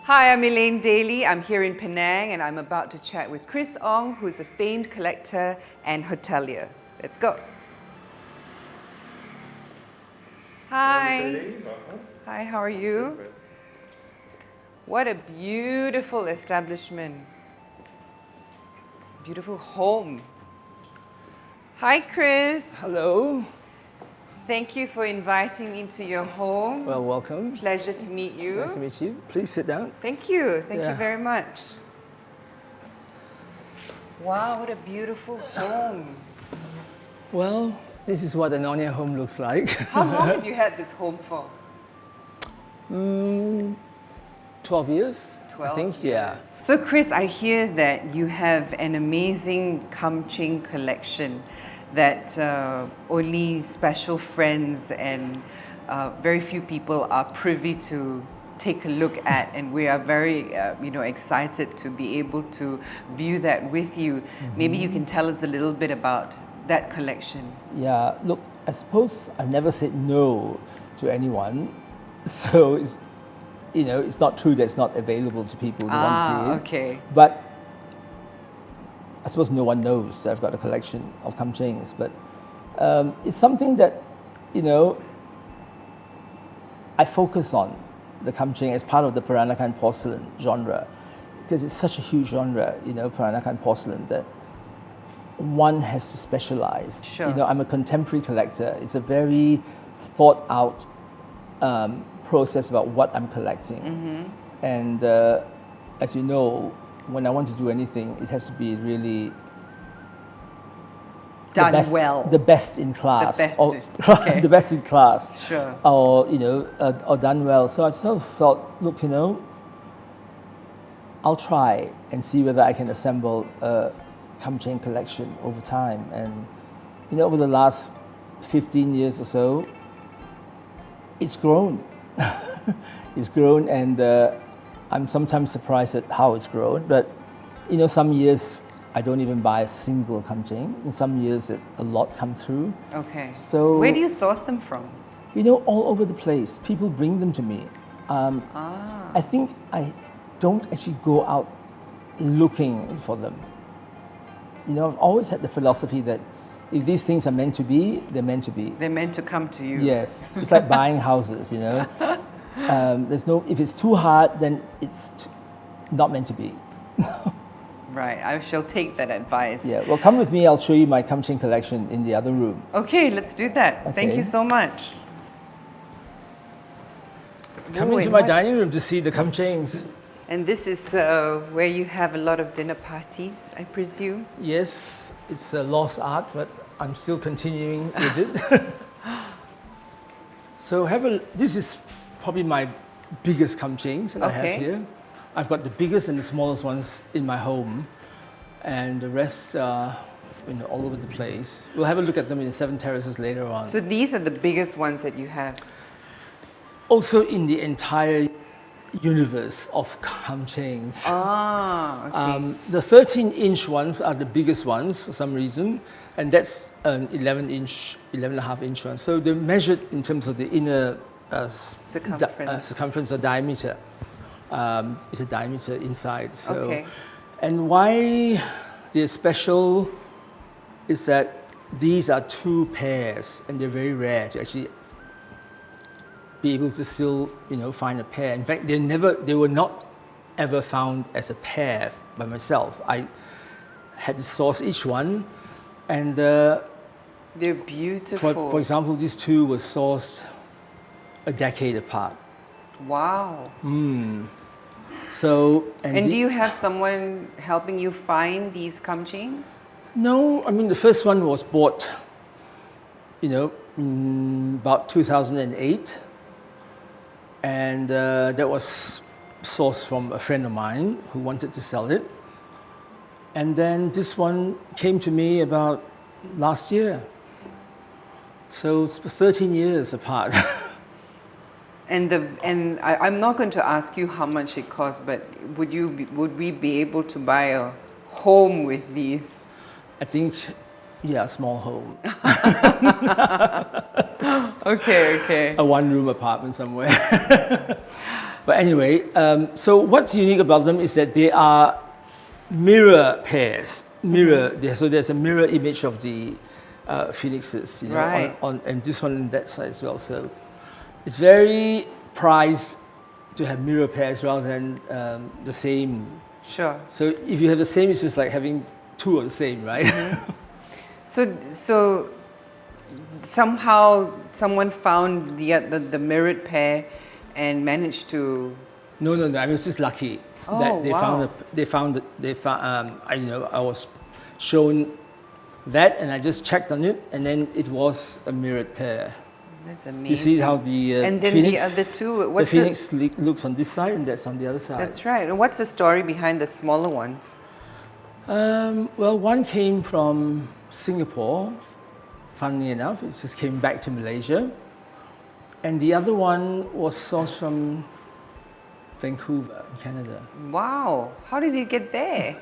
Hi, I'm Elaine Daly. I'm here in Penang and I'm about to chat with Chris Ong, who's a famed collector and hotelier. Let's go. Hi. Hi, how are you? What a beautiful establishment. Beautiful home. Hi, Chris. Hello. Thank you for inviting me to your home. Well, welcome. Pleasure to meet you. Nice to meet you. Please sit down. Thank you. Thank you very much. Wow, what a beautiful home. Well, this is what an Nyonya home looks like. How long have you had this home for? 12 years, 12 I think, yeah. So Chris, I hear that you have an amazing Kamcheng collection that only special friends and very few people are privy to take a look at, and we are very excited to be able to view that with you. Mm-hmm. Maybe you can tell us a little bit about that collection. Yeah, look, I suppose I've never said no to anyone, so it's not true that it's not available to people who want to see it. Okay. But I suppose no one knows that I've got a collection of Kamchengs, but it's something that, I focus on the Kamcheng as part of the Peranakan porcelain genre, because it's such a huge genre, Peranakan porcelain, that one has to specialize. Sure. I'm a contemporary collector. It's a very thought out process about what I'm collecting. Mm-hmm. And as you know, when I want to do anything, it has to be really done the best in class, okay. the best in class, sure, or done well. So I sort of thought, look, I'll try and see whether I can assemble a Kamcheng collection over time. And over the last 15 years or so, it's grown. It's grown, and I'm sometimes surprised at how it's grown. But some years I don't even buy a single Kamcheng. In some years, a lot come through. Okay. So where do you source them from? All over the place. People bring them to me. I think I don't actually go out looking for them. I've always had the philosophy that if these things are meant to be, they're meant to be. They're meant to come to you. Yes. It's like buying houses, if it's too hard, then it's not meant to be. Right, I shall take that advice. Yeah, well, come with me, I'll show you my Kamcheng collection in the other room. Okay, let's do that. Okay. Thank you so much. Come into my dining room to see the Kamchengs. And this is where you have a lot of dinner parties, I presume? Yes, it's a lost art, but I'm still continuing with it. So this is probably my biggest Kamchengs that I have here. I've got the biggest and the smallest ones in my home, and the rest are all over the place. We'll have a look at them in the Seven Terraces later on. So these are the biggest ones that you have? Also in the entire universe of Kamchengs. Okay. The 13-inch ones are the biggest ones for some reason, and that's an 11.5-inch one. So they're measured in terms of the inner circumference or diameter. It's a diameter inside. So, and why they're special is that these are two pairs, and they're very rare to actually be able to still, find a pair. In fact, they were not ever found as a pair by myself. I had to source each one, and they're beautiful. For example, these two were sourced a decade apart. Wow. So, and do you have someone helping you find these Kamchengs? No, the first one was bought, in about 2008, and that was sourced from a friend of mine who wanted to sell it. And then this one came to me about last year. So it's 13 years apart. And I'm not going to ask you how much it costs, but would we be able to buy a home with these? I think Yeah, a small home. Okay. A one-room apartment somewhere. But anyway, so what's unique about them is that they are mirror pairs. So there's a mirror image of the phoenixes, you know, Right. and this one on that side as well. So it's very prized to have mirror pairs rather than the same. Sure. So if you have the same, it's just like having two of the same, right? So somehow someone found the mirrored pair and managed to. No. I was just lucky Oh, that they found. I was shown that, and I just checked on it, and then it was a mirrored pair. That's amazing. You see how the and then phoenix, the other two. the What's phoenix looks on this side, and that's on the other side. That's right. And what's the story behind the smaller ones? Well, one came from Singapore, funnily enough. It just came back to Malaysia. And the other one was sourced from Vancouver, Canada. Wow. How did it get there?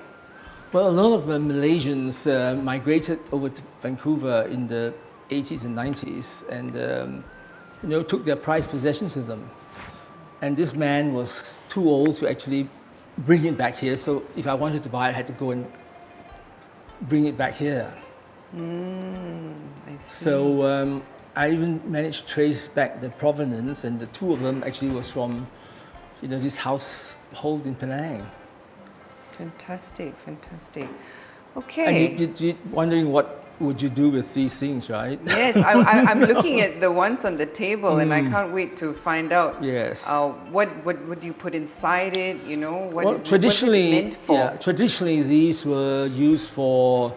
Well, a lot of Malaysians migrated over to Vancouver in the 80s and 90s and took their prized possessions with them. And this man was too old to actually bring it back here. So if I wanted to buy it, I had to go and bring it back here. I see. So I even managed to trace back the provenance, and the two of them actually was from, this household in Penang. Fantastic. And Okay. you're wondering what would you do with these things, right? Yes, I'm looking at the ones on the table, and I can't wait to find out. Yes. What do you put inside it? Well, traditionally, what's it meant for? traditionally these were used for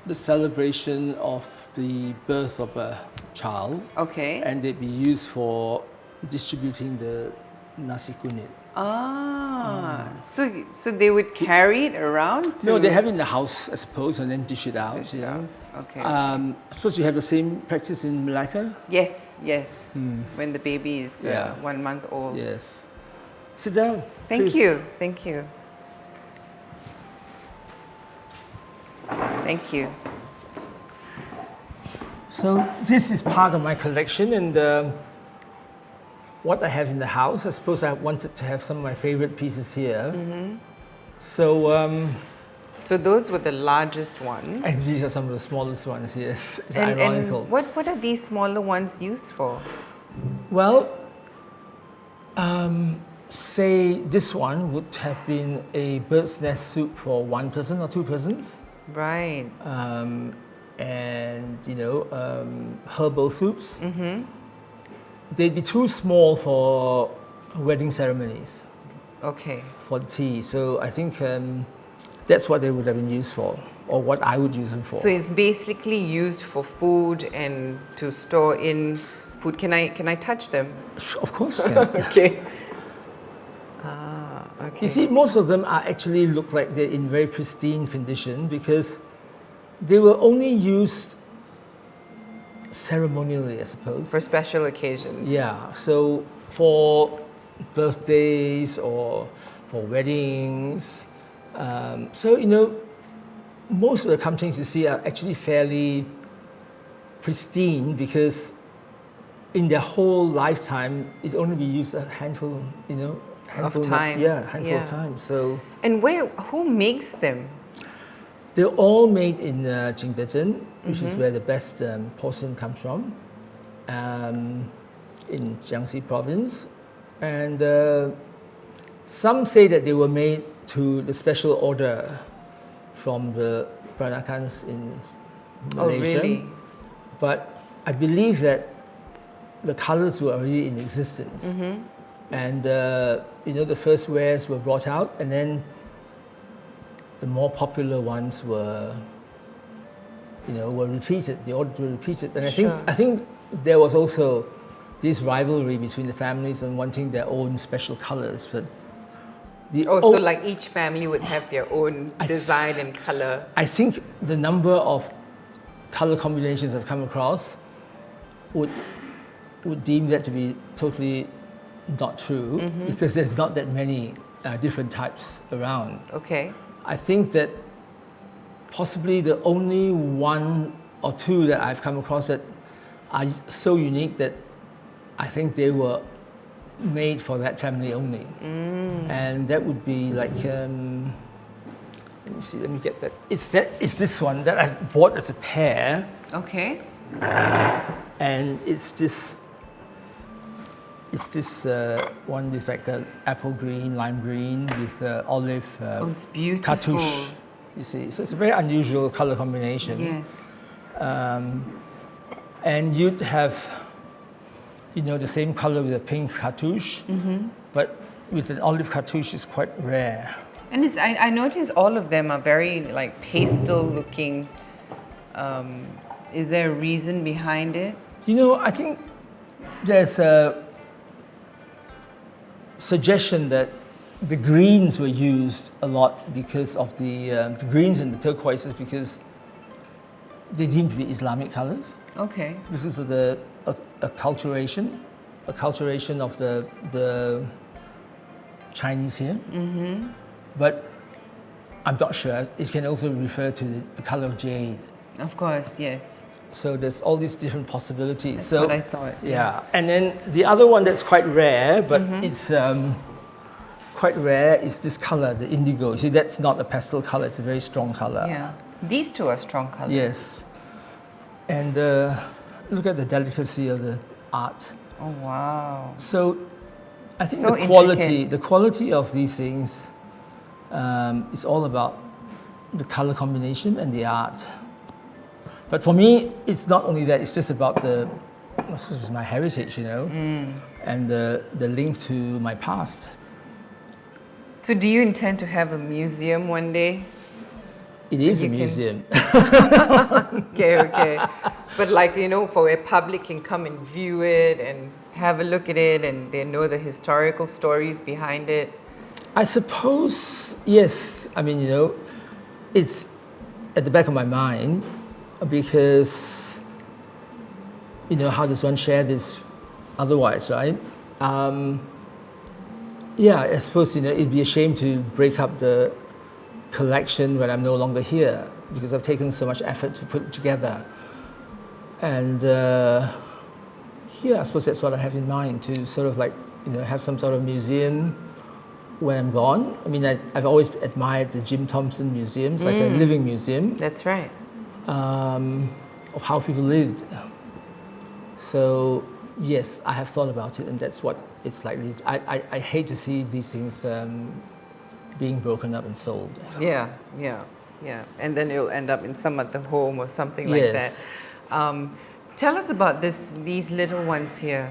the celebration of the birth of a child, Okay. and they'd be used for distributing the nasi kuning. So they would carry it around? No, they have it in the house, I suppose, and then dish it out. Dish it out. Okay. I suppose you have the same practice in Malacca? Yes. When the baby is Yeah. 1 month old. Yes. Sit down. Thank please. you. Thank you. So this is part of my collection, and what I have in the house. I suppose I wanted to have some of my favorite pieces here. So So those were the largest ones. and these are some of the smallest ones. Yes, it's And ironical. what are these smaller ones used for? Well, say this one would have been a bird's nest soup for one person or two persons. Right. And herbal soups. They'd be too small for wedding ceremonies, Okay. for the tea. So I think that's what they would have been used for, or what I would use them for. So it's basically used for food and to store in food. Can I touch them? Of course, you can. Okay. You see, most of them are actually look like they're in very pristine condition because they were only used ceremonially, I suppose. For special occasions. Yeah, so for birthdays or for weddings. Most of the kamchengs you see are actually fairly pristine because in their whole lifetime, it only be used a handful, Of times. Handful of times. So And who makes them? they're all made in Jingdezhen, which is where the best porcelain comes from, in Jiangxi province. And some say that they were made to the special order from the Peranakans in Malaysia. Oh, really? But I believe that the colors were already in existence. And the first wares were brought out, and then the more popular ones were repeated. The orders were repeated, and I think there was also this rivalry between the families and wanting their own special colors. But So like each family would have their own design and color. I think the number of color combinations I've come across would deem that to be totally not true because there's not that many different types around. Okay. I think that possibly the only one or two that I've come across that are so unique that I think they were made for that family only. And that would be like, let me see, let me get that. It's this one that I bought as a pair. Okay. And it's this one with like an apple green, lime green with olive It's beautiful. cartouche. You see, so it's a very unusual color combination. Yes. And you'd have, the same color with a pink cartouche, but with an olive cartouche is quite rare. And I notice all of them are very like pastel looking. Is there a reason behind it? I think there's a suggestion that the greens were used a lot because of the greens and the turquoises, because they deemed to be Islamic colors. Okay. Because of the acculturation of the Chinese here. But I'm not sure. It can also refer to the color of jade. Of course, yes. So there's all these different possibilities. That's so what I thought. Yeah. And then the other one that's quite rare, but it's quite rare, is this color, the indigo. See, that's not a pastel color. It's a very strong color. Yeah. These two are strong colors. Yes. And look at the delicacy of the art. Oh wow. So I think So the quality of these things is all about the color combination and the art. But for me, it's not only that, it's just about my heritage, and the link to my past. So do you intend to have a museum one day? It is a museum. Okay. But for where public can come and view it and have a look at it and they know the historical stories behind it. I suppose, yes. I mean, it's at the back of my mind because, how does one share this otherwise, right? Yeah, I suppose, it'd be a shame to break up the collection when I'm no longer here, because I've taken so much effort to put it together. And I suppose that's what I have in mind, to sort of have some sort of museum when I'm gone. I mean, I've always admired the Jim Thompson museums, like a living museum. That's right. Of how people lived. So yes, I have thought about it, and that's what it's like. I hate to see these things being broken up and sold. Yeah. And then it'll end up in some other home or something like that. Tell us about these little ones here.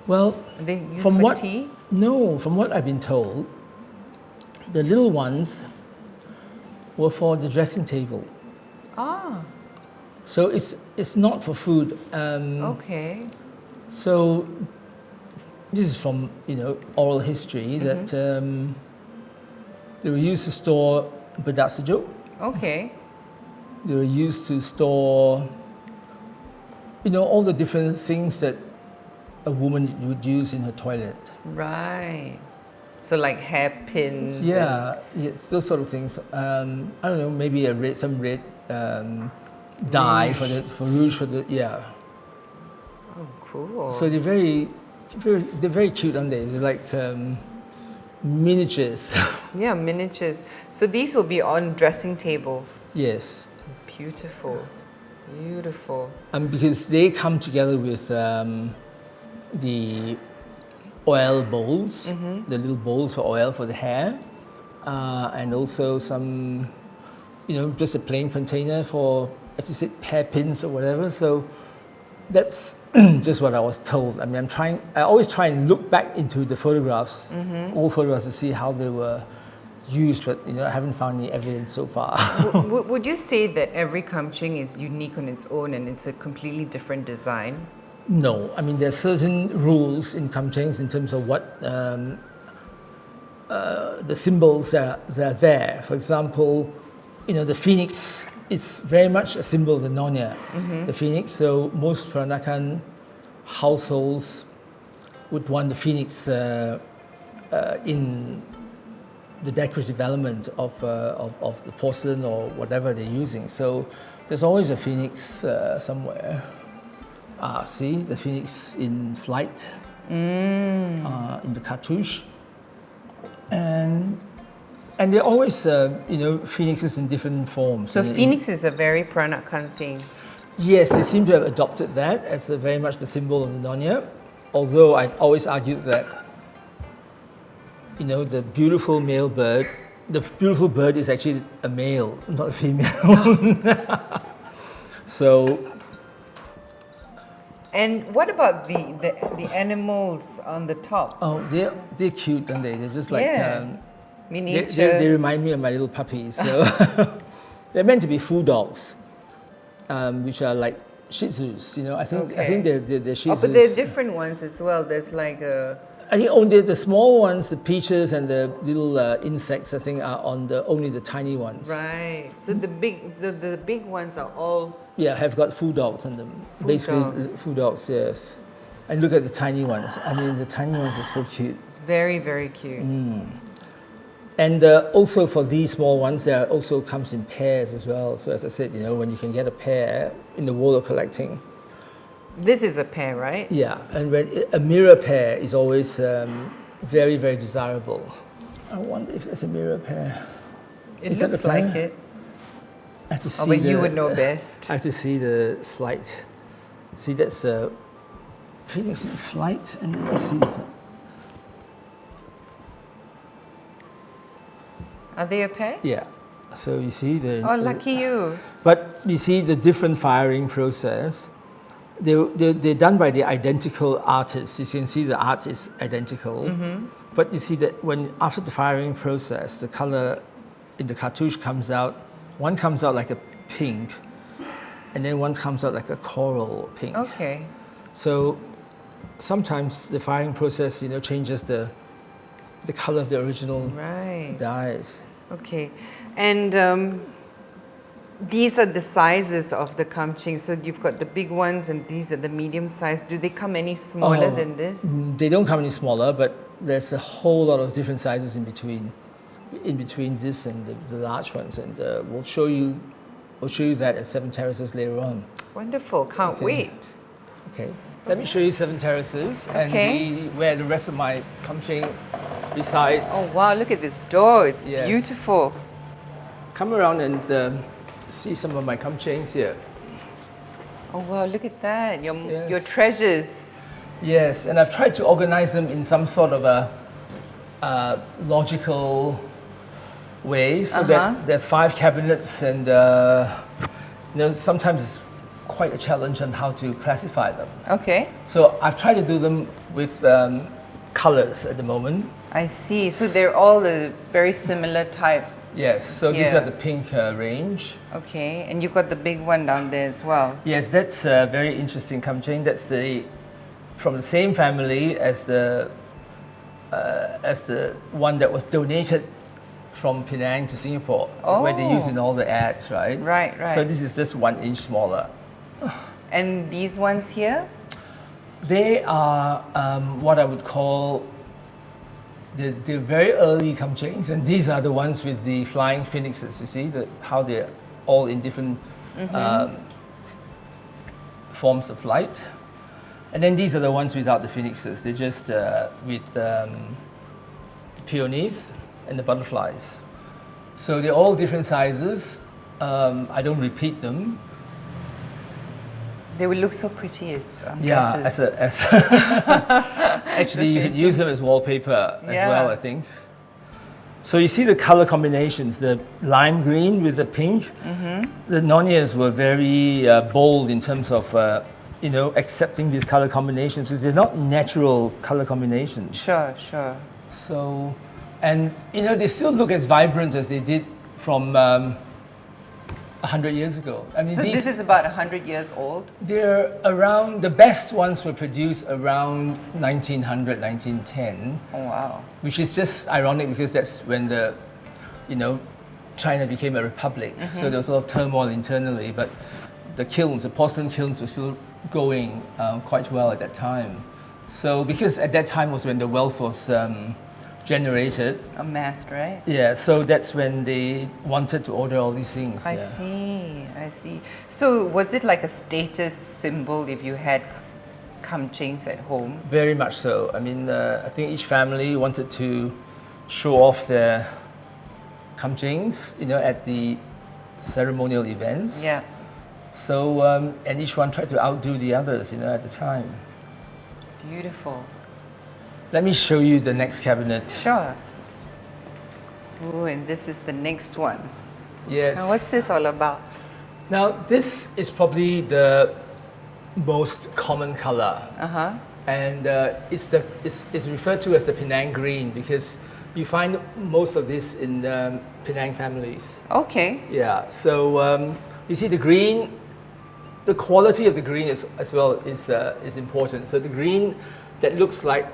Well, are they used for tea? No, from what I've been told, the little ones were for the dressing table. Ah. So it's not for food. Okay. So this is from oral history that they were used to store bedak sejuk. Okay. They were used to store all the different things that a woman would use in her toilet. Right. So like hairpins. Yeah, those sort of things. I don't know, maybe some red dye for rouge for the Oh, cool. So they're very cute, aren't they? They're like miniatures. Yeah, miniatures. So these will be on dressing tables. Yes. Beautiful. Because they come together with the oil bowls, the little bowls for oil for the hair, and also some, just a plain container for, as you said, hairpins or whatever. So that's just what I was told. I mean, I always try and look back into the photographs, old photographs, to see how they were used, but I haven't found any evidence so far. Would you say that every Kamcheng is unique on its own and it's a completely different design? No, I mean, there's certain rules in Kamchengs in terms of what the symbols that are there. For example, the phoenix is very much a symbol of the Nonya, the phoenix. So most Peranakan households would want the phoenix in the decorative element of the porcelain or whatever they're using. So there's always a phoenix somewhere. See the phoenix in flight in the cartouche, and they're always phoenixes in different forms. So phoenix is a very Peranakan thing. Yes, they seem to have adopted that as very much the symbol of the Nonya. Although I always argued that, the beautiful male bird, the beautiful bird is actually a male, not a female. So. And what about the animals on the top? Oh, they're cute, aren't they? They're just like miniature. They remind me of my little puppies. So they're meant to be food dogs, which are like Shih Tzus. I think they're Shih Tzus. But there are different ones as well. There's like a. I think only the small ones, the peaches and the little insects, I think, are on only the tiny ones. Right. So the big ones are all. Yeah, have got food dogs on them. Food dogs, yes. And look at the tiny ones. I mean, the tiny ones are so cute. Very, very cute. And also for these small ones, there also comes in pairs as well. So as I said, when you can get a pair in the world of collecting. This is a pair, right? Yeah, and when a mirror pair is always very, very desirable. I wonder if there's a mirror pair. It looks like it. I have to see but you would know best. I have to see the flight. See, that's a phoenix in flight, and then you see. Are they a pair? Yeah. So you see the. Oh, lucky you! But you see the different firing process. They're done by the identical artists. You can see the art is identical. But you see that after the firing process, the color in the cartouche comes out. One comes out like a pink, and then one comes out like a coral pink. Okay. So sometimes the firing process, changes the color of the original dyes. Okay, and these are the sizes of the Kamcheng. So you've got the big ones, and these are the medium size. Do they come any smaller than this? They don't come any smaller, but there's a whole lot of different sizes in between this and the large ones, and we'll show you that at Seven Terraces later on. Wonderful! Can't wait. Okay, let me show you Seven Terraces and where the rest of my Kamcheng resides. Oh wow! Look at this door. It's beautiful. Come around and see some of my Kamchengs here. Oh wow! Look at that. Your treasures. Yes, and I've tried to organize them in some sort of a logical way, so that there's 5 cabinets, and sometimes it's quite a challenge on how to classify them. Okay. So I've tried to do them with colors at the moment. I see. So they're all a very similar type. Yes. So these are the pink range. Okay, and you've got the big one down there as well. Yes, that's a very interesting Kamcheng. That's from the same family as the one that was donated from Penang to Singapore, where they use in all the ads, right? Right. So this is just 1 inch smaller. And these ones here? They are what I would call the very early Kamchengs, and these are the ones with the flying phoenixes. You see how they're all in different forms of light. And then these are the ones without the phoenixes. They're just with the peonies and the butterflies. So they're all different sizes. I don't repeat them. They will look so pretty as dresses. Actually, you could use them as wallpaper as well, I think. So you see the color combinations, the lime green with the pink. The Nonyas were very bold in terms of accepting these color combinations, because they're not natural color combinations. Sure. So, and they still look as vibrant as they did from 100 years ago. I mean, so this is about 100 years old? They're around, the best ones were produced around 1900, 1910. Oh, wow. Which is just ironic, because that's when China became a republic. So there was a lot of turmoil internally, but the porcelain kilns were still going quite well at that time. So because at that time was when the wealth was generated. Amassed, right? Yeah, so that's when they wanted to order all these things. I see, I see. So was it like a status symbol if you had kamchengs at home? Very much so. I mean, I think each family wanted to show off their kamchengs, at the ceremonial events. Yeah. So, and each one tried to outdo the others, at the time. Beautiful. Let me show you the next cabinet. Sure. Oh, and this is the next one. Yes. Now, what's this all about? Now, this is probably the most common color. Uh-huh. And it's referred to as the Penang green because you find most of this in Penang families. Okay. Yeah, so you see the green, the quality of the green as well is important. So the green that looks like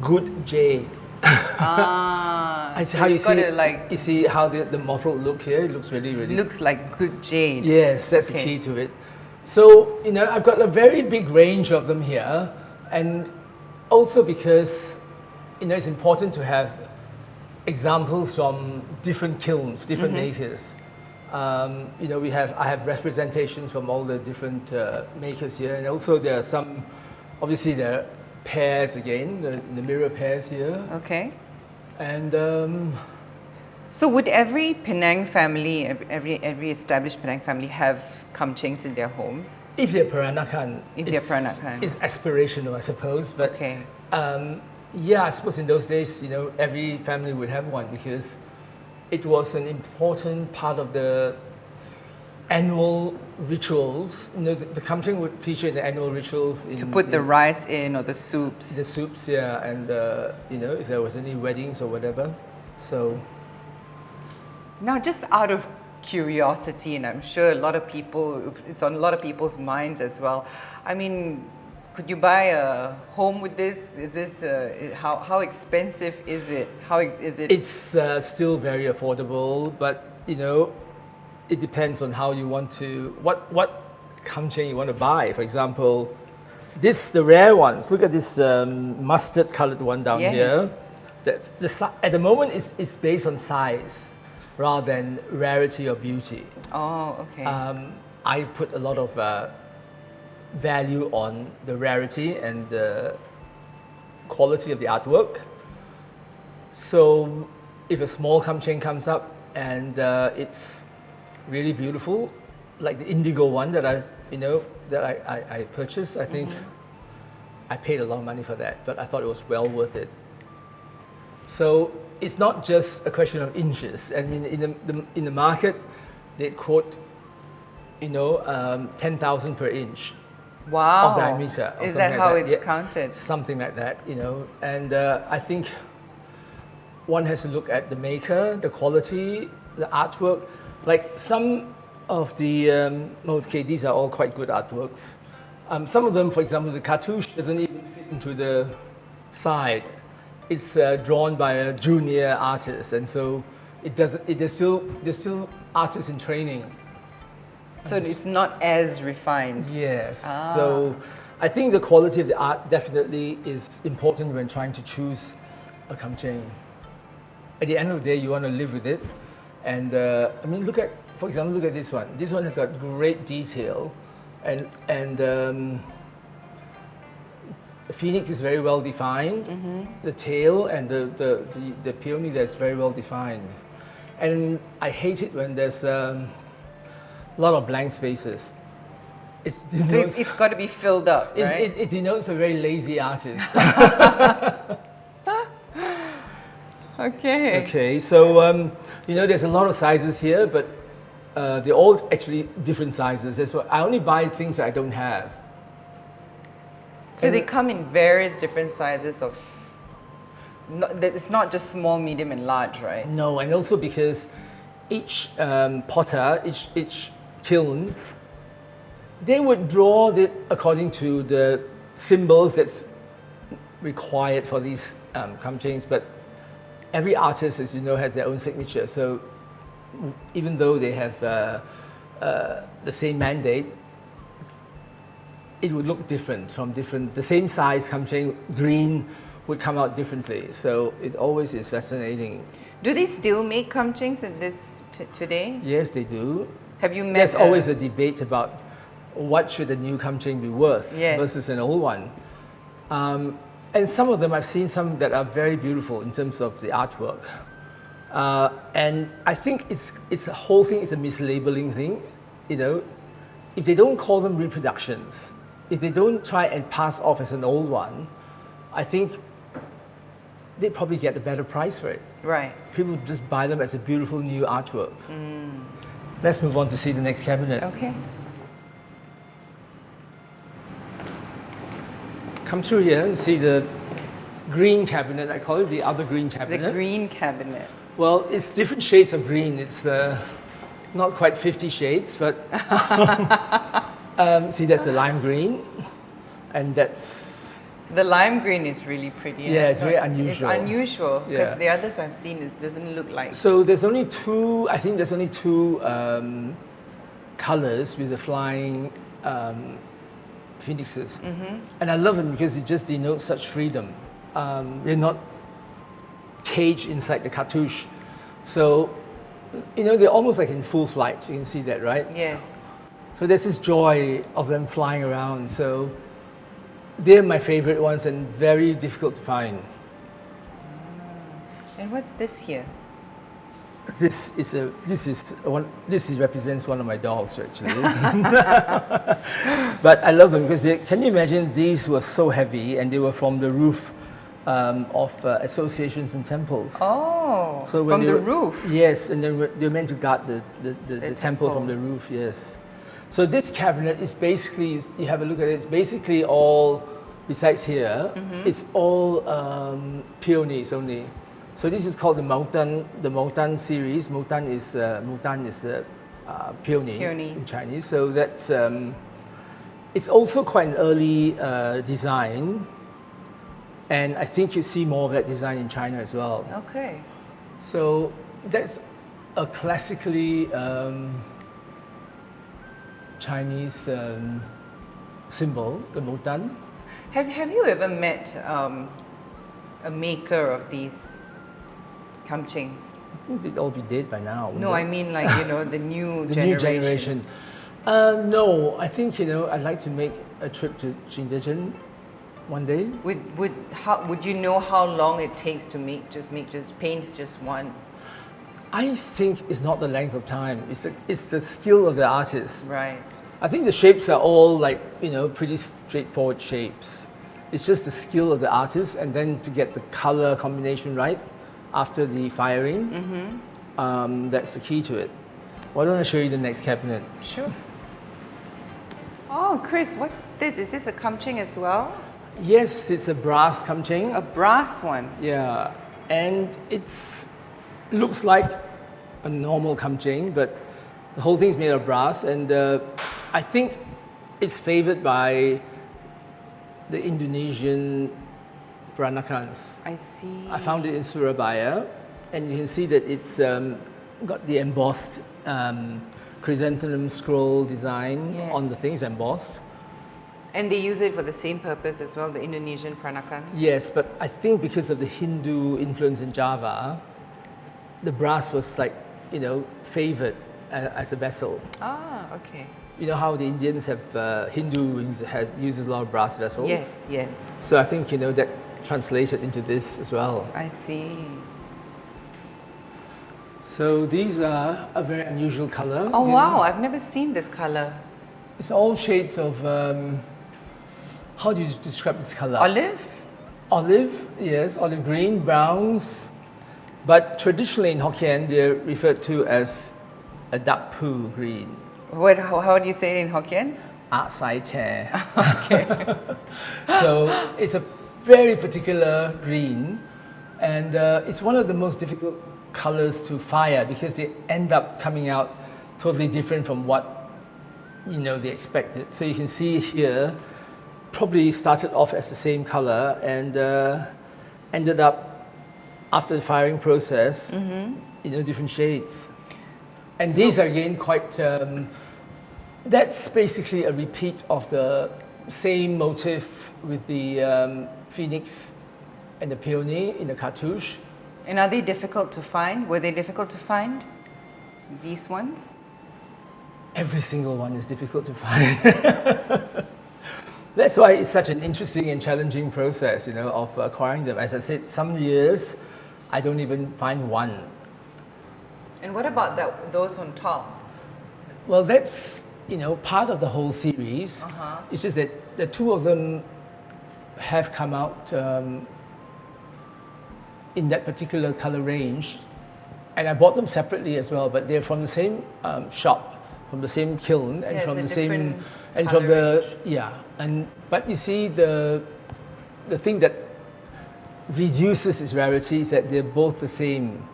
good jade. Ah, I see so how you it's got see a, like, you see how the mottled look here. It looks really, really. looks like good jade. Yes, that's the Okay. key to it. So I've got a very big range of them here, and also because it's important to have examples from different kilns, different makers. I have representations from all the different makers here, and also there are some, obviously there are pairs again, the mirror pairs here. Okay. And So would every Penang family, every established Penang family have kamchengs in their homes? if they're Peranakan, If they're Peranakan. it's aspirational, I suppose. But Okay. yeah, I suppose in those days, every family would have one because it was an important part of the annual rituals. The kamcheng would feature in the annual rituals. To put the rice in or the soups. the soups, yeah, and if there was any weddings or whatever. So Now, just out of curiosity, and I'm sure it's on a lot of people's minds as well. I mean, could you buy a home with this? Is this how expensive is it? Is it? it's still very affordable, but it depends on how you want to what kamcheng you want to buy. For example, the rare ones. Look at this mustard colored one down Yes. here. That's at the moment it's based on size rather than rarity or beauty. Oh, okay. I put a lot of value on the rarity and the quality of the artwork. So if a small kamcheng comes up and it's really beautiful, like the indigo one that I purchased, I think I paid a lot of money for that, but I thought it was well worth it. So it's not just a question of inches. I mean, in the market, they quote 10,000 per inch. Wow. Of diameter. Or Is something that like how that. it's Yeah, counted? something like that, And I think one has to look at the maker, the quality, the artwork. Like some of the, these are all quite good artworks. Some of them, for example, the cartouche doesn't even fit into the side. It's drawn by a junior artist, and so there's still artists in training. So it's not as refined. Yes. Ah. So I think the quality of the art definitely is important when trying to choose a kamcheng. At the end of the day, you want to live with it. And I mean, for example, look at this one. This one has got great detail, and the phoenix is very well defined. The tail and the peony there is very well defined. And I hate it when there's a lot of blank spaces. So it's got to be filled up, right? It denotes a very lazy artist. Okay. Okay, so there's a lot of sizes here, but they're all actually different sizes. That's why I only buy things that I don't have. So they come in various different sizes of. It's not just small, medium, and large, right? No, and also because each potter, each kiln, they would draw it according to the symbols that's required for these kamchengs, but every artist, as you know, has their own signature. So even though they have the same mandate, it would look different the same size kamcheng green would come out differently. So it always is fascinating. Do they still make kamchengs in this today? Yes, they do. Have you met? There's always a debate about what should a new kamcheng be worth versus an old one. And some of them, I've seen some that are very beautiful in terms of the artwork. And I think it's a whole thing, it's a mislabeling thing. You know, if they don't call them reproductions, if they don't try and pass off as an old one, I think they probably get a better price for it. Right. People just buy them as a beautiful new artwork. Let's move on to see the next cabinet. Okay. Come through here and see the green cabinet. I call it the other green cabinet. The green cabinet. Well, it's different shades of green. It's not quite 50 shades, but see, that's the lime green, and that's... The lime green is really pretty. Yeah, it's very unusual. It's unusual because Yeah. the others I've seen, it doesn't look like. So there's only two, I think there's only two colors with the flying phoenixes. And I love them because it just denotes such freedom. They're not caged inside the cartouche. So, you know, they're almost like in full flight. You can see that, right? Yes. So there's this joy of them flying around. So they're my favorite ones and very difficult to find. And what's this here? This represents one of my dogs actually. But I love them because can you imagine, these were so heavy and they were from the roof of associations and temples. Oh, So when from the roof? Yes, and they're meant to guard the temple from the roof, yes. So this cabinet is basically, you have a look at it, it's basically all, besides here, it's all peonies only. So this is called the Moutan series. Moutan is peony in Chinese. So that's, it's also quite an early design. And I think you see more of that design in China as well. Okay. So that's a classically Chinese symbol, the Moutan. Have you ever met a maker of these kamchengs? I think they'd all be dead by now. No, I mean like, you know, the new The generation. new generation. No, I think, you know, I'd like to make a trip to Xindechen one day. Would you know how long it takes to paint just one? I think it's not the length of time. It's the skill of the artist. Right. I think the shapes are all like, you know, pretty straightforward shapes. It's just the skill of the artist, and then to get the color combination right after the firing. That's the key to it. Why don't I show you the next cabinet? Sure. Oh, Chris, what's this? Is this a kamcheng as well? Yes, it's a brass kamcheng. A brass one. Yeah, and it's looks like a normal kamcheng, but the whole thing's made of brass, and I think it's favored by the Indonesian Peranakans. I see. I found it in Surabaya, and you can see that it's got the embossed chrysanthemum scroll design on the things, embossed. And they use it for the same purpose as well, the Indonesian Peranakan? Yes, but I think because of the Hindu influence in Java, the brass was like, you know, favored as a vessel. Ah, okay. You know how the Indians have, Hindu uses a lot of brass vessels? Yes, yes. So I think, you know, that translated into this as well. I see. So these are a very unusual color. Oh wow, I've never seen this color. It's all shades of, how do you describe this color? Olive? Olive, yes, olive green, browns. But traditionally in Hokkien, they're referred to as a dark poo green. How do you say it in Hokkien? Sai chair. Okay. So it's a very particular green, and it's one of the most difficult colors to fire because they end up coming out totally different from what, you know, they expected. So you can see here, probably started off as the same color and ended up after the firing process, you know, different shades. And so these are again quite, that's basically a repeat of the same motif with the phoenix and the peony in the cartouche. And are they difficult to find? Were they difficult to find, these ones? Every single one is difficult to find. That's why it's such an interesting and challenging process, of acquiring them. As I said, some years I don't even find one. And what about those on top? Well, that's part of the whole series. It's just that the two of them have come out in that particular color range, and I bought them separately as well. But they're from the same shop, from the same kiln, and from the same and from the range. But you see the thing that reduces its rarity is that they're both the same.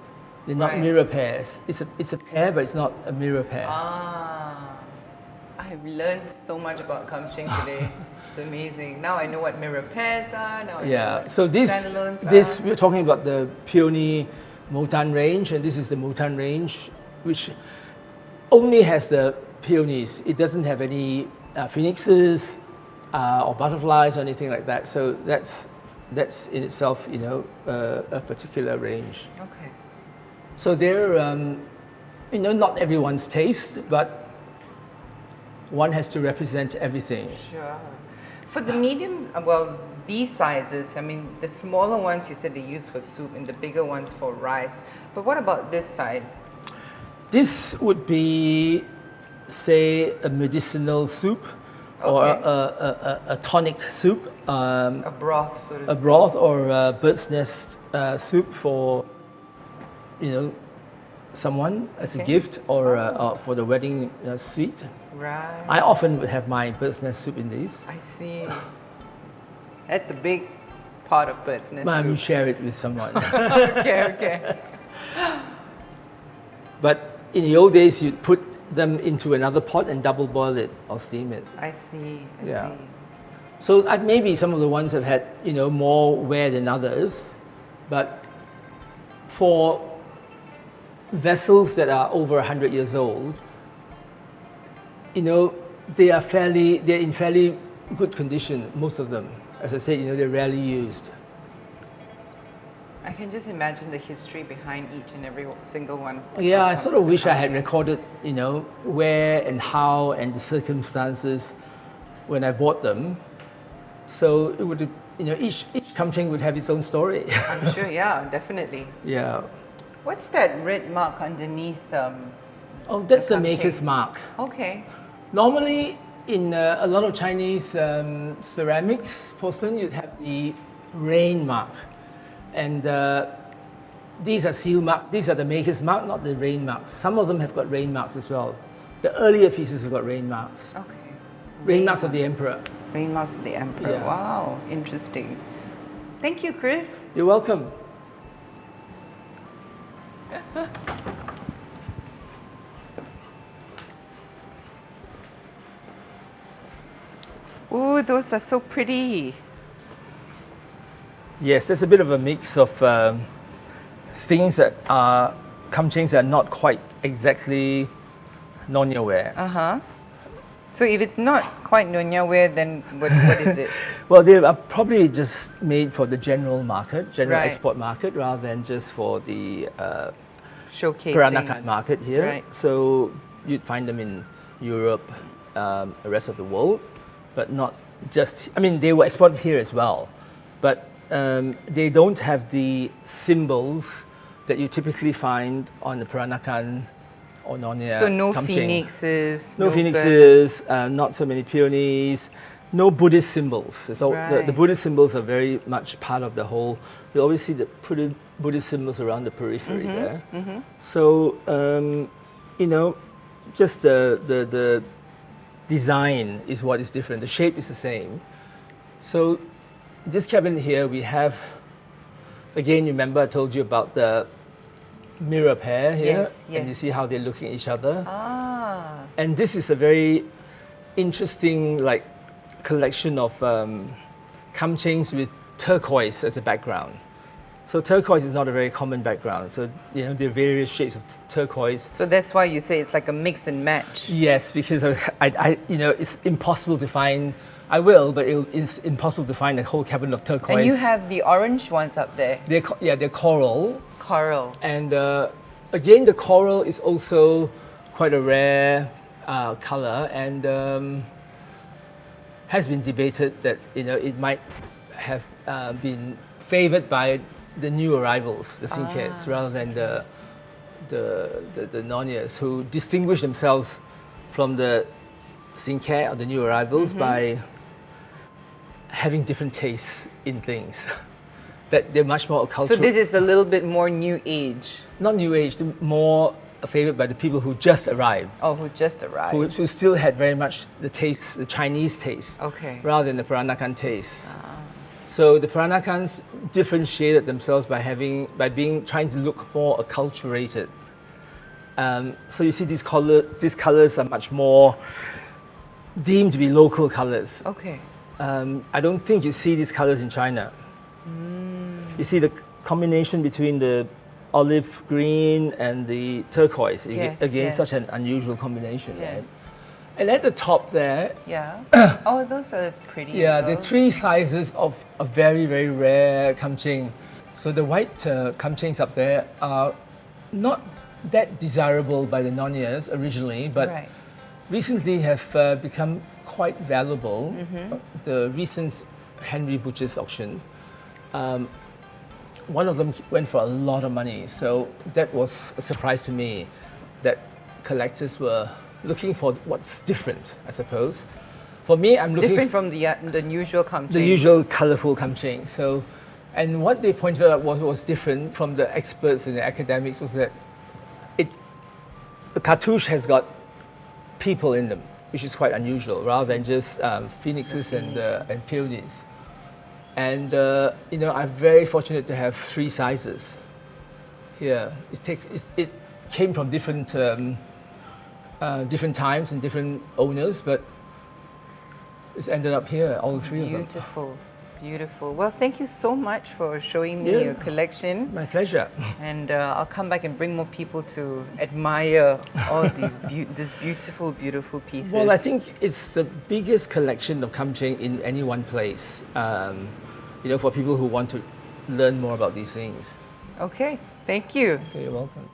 They're not mirror pairs. It's a pair, but it's not a mirror pair. I have learned so much about Kamcheng today. It's amazing. Now I know what mirror pairs are. Now I know what so this we're talking about the peony Motan range, and this is the Motan range, which only has the peonies. It doesn't have any phoenixes or butterflies or anything like that. So that's in itself, a particular range. Okay. So they're, not everyone's taste, but one has to represent everything. Sure. For the medium, these sizes, the smaller ones you said they use for soup and the bigger ones for rice. But what about this size? This would be, say, a medicinal soup or a tonic soup. A broth, so to speak. A broth or a bird's nest soup for, someone as a gift or for the wedding suite. Right. I often would have my bird's nest soup in these. I see. That's a big pot of bird's nest I will soup. share it with someone. Okay. But in the old days, you'd put them into another pot and double boil it or steam it. I see. I see. So maybe some of the ones have had, more wear than others, but for vessels that are over 100 years old, they're in fairly good condition, most of them. As I said, they're rarely used. I can just imagine the history behind each and every single one. Yeah, I sort of wish I had recorded, where and how and the circumstances when I bought them. So it would, each Kamcheng would have its own story. I'm sure, yeah, definitely. Yeah. What's that red mark underneath? That's the maker's mark. Okay. Normally, in a lot of Chinese ceramics, porcelain, you'd have the rain mark. And these are seal mark. These are the maker's mark, not the rain marks. Some of them have got rain marks as well. The earlier pieces have got rain marks. Okay. Rain marks of the emperor. Rain marks of the emperor. Yeah. Wow, interesting. Thank you, Chris. You're welcome. Ooh, those are so pretty. Yes, there's a bit of a mix of things that are Kamchengs that are not quite exactly Nyonya ware. So if it's not quite Nyonya ware, then what is it? Well, they are probably just made for the general market, general Right. export market, rather than just for the Showcasing. Peranakan market here. Right. So you'd find them in Europe, the rest of the world, but not just, they were exported here as well, but they don't have the symbols that you typically find on the Peranakan or Nyonya. So no Kamcheng. phoenixes. No phoenixes, not so many peonies, no Buddhist symbols. So the Buddhist symbols are very much part of the whole. You always see the Buddhist symbols around the periphery there. So, just the design is what is different. The shape is the same. So this cabinet here, we have, again, remember I told you about the mirror pair here? Yes. And you see how they're looking at each other? Ah. And this is a very interesting collection of Kamchengs with turquoise as a background. So turquoise is not a very common background. So, there are various shades of turquoise. So that's why you say it's like a mix and match. Yes, because I it's impossible to find I will, but it's impossible to find a whole cabinet of turquoise. And you have the orange ones up there. They're coral. Coral. And again, the coral is also quite a rare color, and has been debated that it might have been favored by the new arrivals, the Sinkets, rather than the Nonias, who distinguish themselves from the Sinket or the new arrivals by having different tastes in things. That they're much more cultural. So this is a little bit more new age. Not new age, more favored by the people who just arrived. Oh, who just arrived. Who still had very much the taste, the Chinese taste, rather than the Peranakan taste. So the Peranakans differentiated themselves by trying to look more acculturated. So you see these colors are much more deemed to be local colors. Okay. I don't think you see these colors in China. You see the combination between the olive green and the turquoise. Again, such an unusual combination, right? And at the top there, oh, those are pretty. Yeah, there are 3 sizes of a very, very rare Kamcheng. So the white Kamchengs up there are not that desirable by the Nonias originally, but recently have become quite valuable. The recent Henry Butcher's auction, one of them went for a lot of money. So that was a surprise to me, that collectors were looking for what's different, I suppose. For me, I'm looking different from the usual Kamcheng. The usual colorful Kamcheng. So, and what they pointed out was different from the experts and the academics was that the cartouche has got people in them, which is quite unusual, rather than just phoenixes and peonies. And I'm very fortunate to have 3 sizes here. It came from different times and different owners, but it's ended up here, all 3 of them. Beautiful, beautiful. Well, thank you so much for showing me your collection. My pleasure. And I'll come back and bring more people to admire all these beautiful, beautiful pieces. Well, I think it's the biggest collection of Kamcheng in any one place. For people who want to learn more about these things. Okay, thank you. Okay, you're welcome.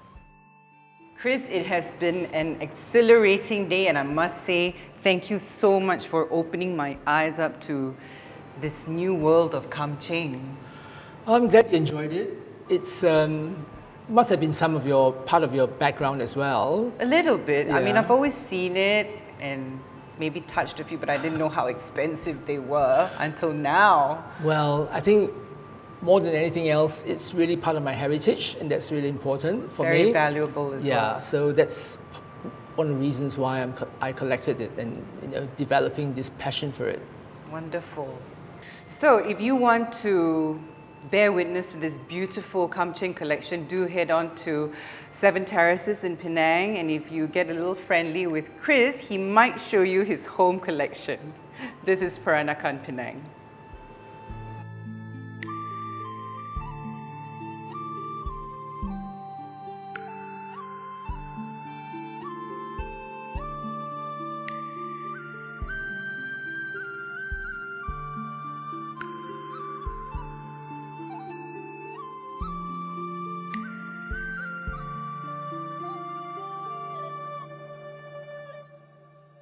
Chris, it has been an exhilarating day, and I must say thank you so much for opening my eyes up to this new world of Kamcheng. I'm glad you enjoyed it. It's must have been part of your background as well. A little bit. Yeah. I mean, I've always seen it and maybe touched a few, but I didn't know how expensive they were until now. Well, I think more than anything else, it's really part of my heritage, and that's really important for me. Very valuable as well. Yeah, so that's one of the reasons why I collected it and developing this passion for it. Wonderful. So if you want to bear witness to this beautiful Kamcheng collection, do head on to 7 Terraces in Penang, and if you get a little friendly with Chris, he might show you his home collection. This is Peranakan Penang.